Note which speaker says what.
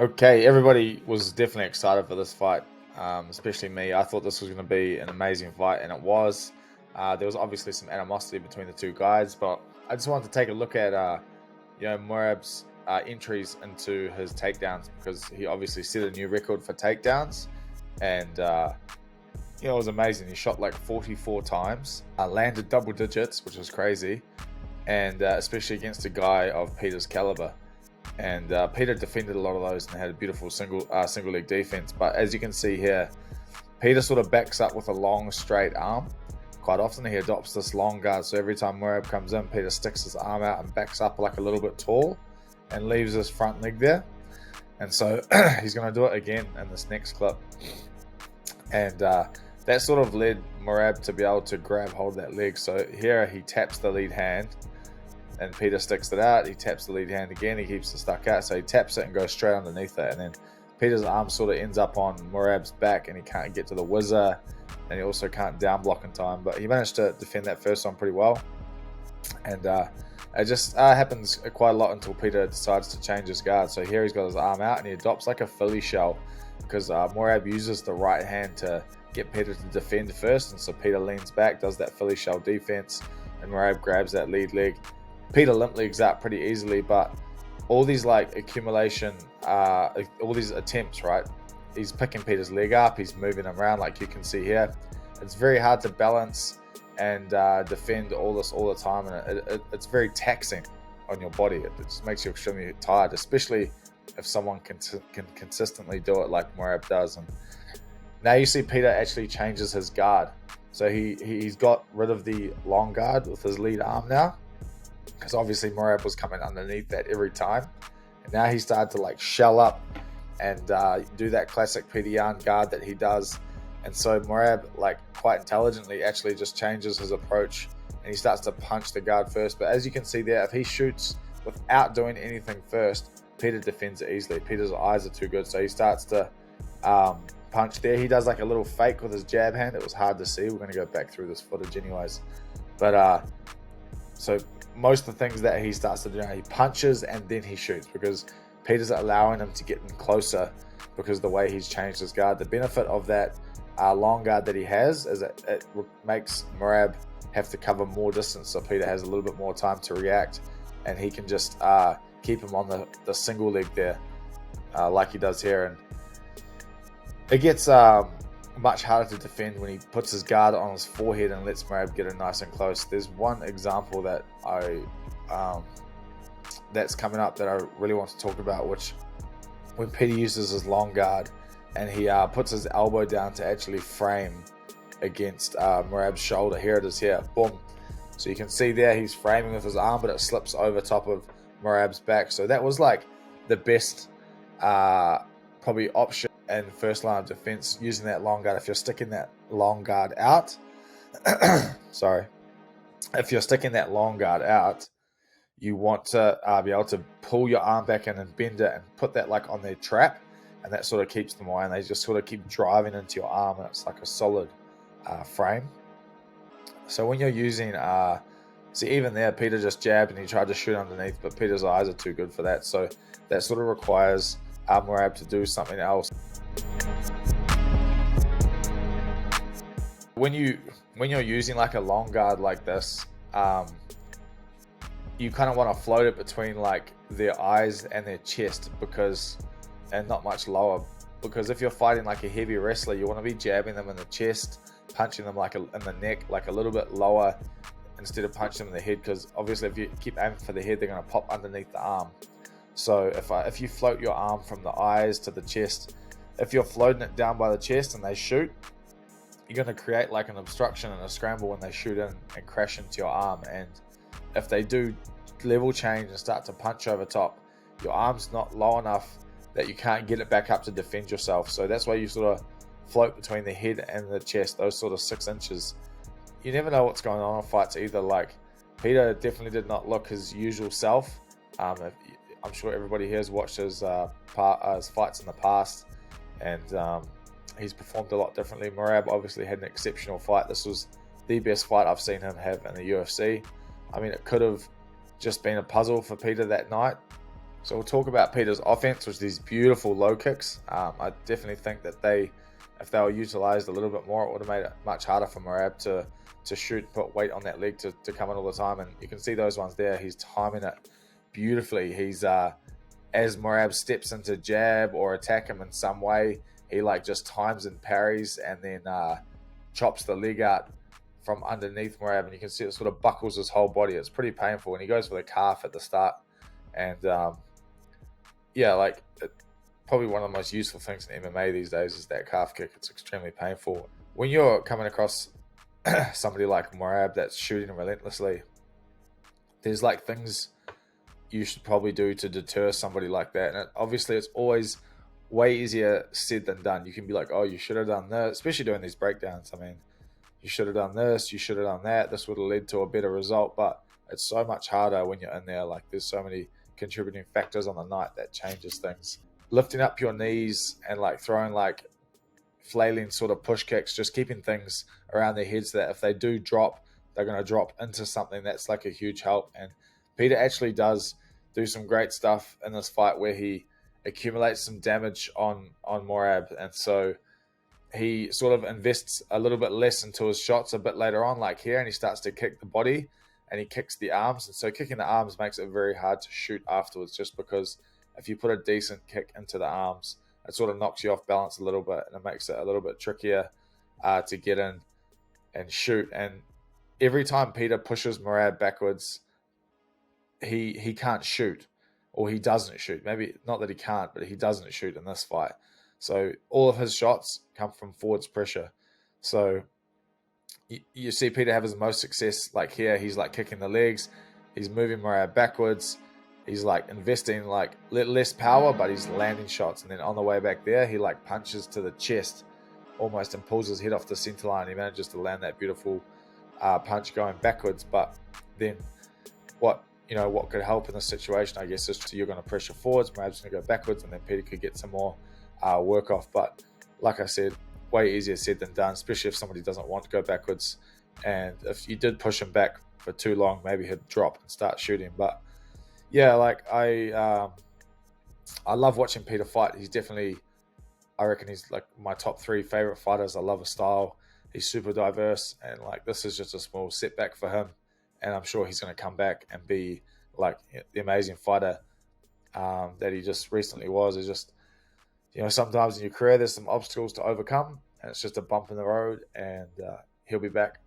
Speaker 1: Okay, everybody was definitely excited for this fight, especially me. I thought this was going to be an amazing fight, and it was. There was obviously some animosity between the two guys, but I just wanted to take a look at, Merab's entries into his takedowns because he obviously set a new record for takedowns, and it was amazing. He shot like 44 times, landed double digits, which was crazy, and especially against a guy of Petyr's caliber. And Petyr defended a lot of those and had a beautiful single leg defense. But as you can see here, Petyr sort of backs up with a long straight arm. Quite often he adopts this long guard, so every time Merab comes in, Petyr sticks his arm out and backs up like a little bit tall and leaves his front leg there. And so he's going to do it again in this next clip. And that sort of led Merab to be able to grab hold of that leg. So here he taps the lead hand and Petyr sticks it out. He taps the lead hand again. He keeps it stuck out. So he taps it and goes straight underneath it. And then Petyr's arm sort of ends up on Merab's back and he can't get to the whizzer. And he also can't down block in time. But he managed to defend that first one pretty well. And it just happens quite a lot until Petyr decides to change his guard. So here he's got his arm out and he adopts like a Philly shell because Merab uses the right hand to get Petyr to defend first. And so Petyr leans back, does that Philly shell defense, and Merab grabs that lead leg. Petyr limp legs out pretty easily, but all these like accumulation, all these attempts, right? He's picking Petyr's leg up, he's moving him around like you can see here. It's very hard to balance and defend all this all the time, and it's very taxing on your body. It just makes you extremely tired, especially if someone can consistently do it like Merab does. And now you see Petyr actually changes his guard. So he's got rid of the long guard with his lead arm now, because obviously Merab was coming underneath that every time. And now he started to like shell up and do that classic Petyr Yan guard that he does. And so Merab, like quite intelligently, actually just changes his approach and he starts to punch the guard first. But as you can see there, if he shoots without doing anything first, Petyr defends it easily. Petyr's eyes are too good, so he starts to punch there. He does like a little fake with his jab hand. It was hard to see. We're going to go back through this footage anyways. But so most of the things that he starts to do now, he punches and then he shoots because Petyr's allowing him to get in closer because of the way he's changed his guard. The benefit of that long guard that he has is that it makes Merab have to cover more distance, so Petyr has a little bit more time to react and he can just keep him on the single leg there like he does here. And it gets much harder to defend when he puts his guard on his forehead and lets Merab get in nice and close. There's one example that that's coming up that I really want to talk about, which when Petyr uses his long guard and he puts his elbow down to actually frame against Merab's shoulder. Here it is here, boom. So you can see there he's framing with his arm, but it slips over top of Merab's back. So that was like the best probably option and first line of defense, using that long guard. If you're sticking that long guard out, sorry, if you're sticking that long guard out, you want to be able to pull your arm back in and bend it and put that like on their trap, and that sort of keeps them away, and they just sort of keep driving into your arm, and it's like a solid frame. So when you're using see, even there Petyr just jabbed and he tried to shoot underneath, but Petyr's eyes are too good for that, so that sort of requires Merab to do something else. When you're using like a long guard like this, you kind of want to float it between like their eyes and their chest, and not much lower, because if you're fighting like a heavy wrestler, you want to be jabbing them in the chest, punching them like in the neck, like a little bit lower instead of punching them in the head, because obviously if you keep aiming for the head, they're going to pop underneath the arm. So if you float your arm from the eyes to the chest, if you're floating it down by the chest and they shoot, you're going to create like an obstruction and a scramble when they shoot in and crash into your arm. And if they do level change and start to punch over top, your arm's not low enough that you can't get it back up to defend yourself. So that's why you sort of float between the head and the chest, those sort of 6 inches. You never know what's going on in fights either. Like Petyr definitely did not look his usual self. I'm sure everybody here has watched his fights in the past, and he's performed a lot differently. Merab obviously had an exceptional fight. This was the best fight I've seen him have in the UFC. I mean, it could have just been a puzzle for Petyr that night, So we'll talk about Petyr's offense, which is these beautiful low kicks. I definitely think that if they were utilized a little bit more, it would have made it much harder for Merab to shoot, put weight on that leg to come in all the time. And you can see those ones there. He's timing it beautifully. He's as Merab steps into jab or attack him in some way, he like just times and parries and then chops the leg out from underneath Merab, and you can see it sort of buckles his whole body. It's pretty painful, and he goes for the calf at the start. And probably one of the most useful things in MMA these days is that calf kick. It's extremely painful. When you're coming across somebody like Merab that's shooting relentlessly, there's like things you should probably do to deter somebody like that. And obviously it's always way easier said than done. You can be like, oh, you should have done this, especially doing these breakdowns. I mean, you should have done this, you should have done that. This would have led to a better result, but it's so much harder when you're in there. Like, there's so many contributing factors on the night that changes things. Lifting up your knees and like throwing like flailing sort of push kicks, just keeping things around their heads so that if they do drop, they're going to drop into something. That's like a huge help. And Petyr actually does do some great stuff in this fight where he accumulates some damage on Merab, and so he sort of invests a little bit less into his shots a bit later on, like here, and he starts to kick the body and he kicks the arms. And so kicking the arms makes it very hard to shoot afterwards, just because if you put a decent kick into the arms, it sort of knocks you off balance a little bit, and it makes it a little bit trickier to get in and shoot. And every time Petyr pushes Merab backwards, he can't shoot, or he doesn't shoot. Maybe not that he can't, but he doesn't shoot in this fight. So all of his shots come from forwards pressure. So you see Petyr have his most success like here. He's like kicking the legs, he's moving Merab backwards, he's like investing like less power, but he's landing shots. And then on the way back there, he like punches to the chest almost and pulls his head off the center line. He manages to land that beautiful punch going backwards. But then what could help in this situation, I guess, is you're going to pressure forwards, Merab's going to go backwards, and then Petyr could get some more work off. But like I said, way easier said than done, especially if somebody doesn't want to go backwards. And if you did push him back for too long, maybe he'd drop and start shooting. But yeah, like I love watching Petyr fight. He's definitely, I reckon he's like my top 3 favorite fighters. I love his style. He's super diverse, and like this is just a small setback for him. And I'm sure he's going to come back and be like the amazing fighter that he just recently was. It's just, sometimes in your career there's some obstacles to overcome, and it's just a bump in the road, and he'll be back.